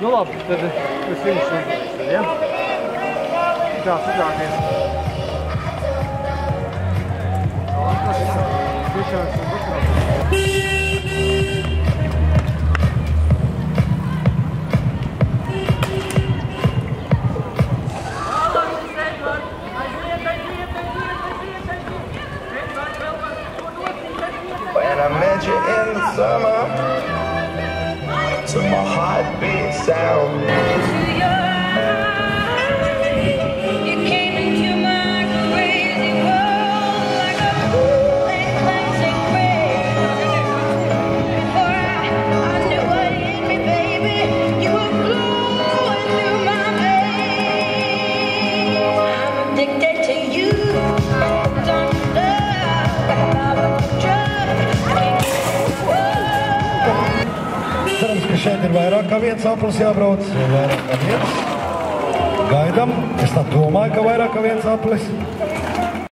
Nu labi, tad es viņus uzdarīšu, ja? Tā, sudāties. When I met you in the summer, to my heartbeat sound. You came into my crazy world like a cool and cleansing rain. Before I knew what hit me, baby, you were flowing through my veins. I'm addicted to you. Cerams, ka šeit ir vairāk kā viens aplis jābrauc, vai vairāk kā viens. Gaidam, es tā domāju, ka vairāk kā viens aplis.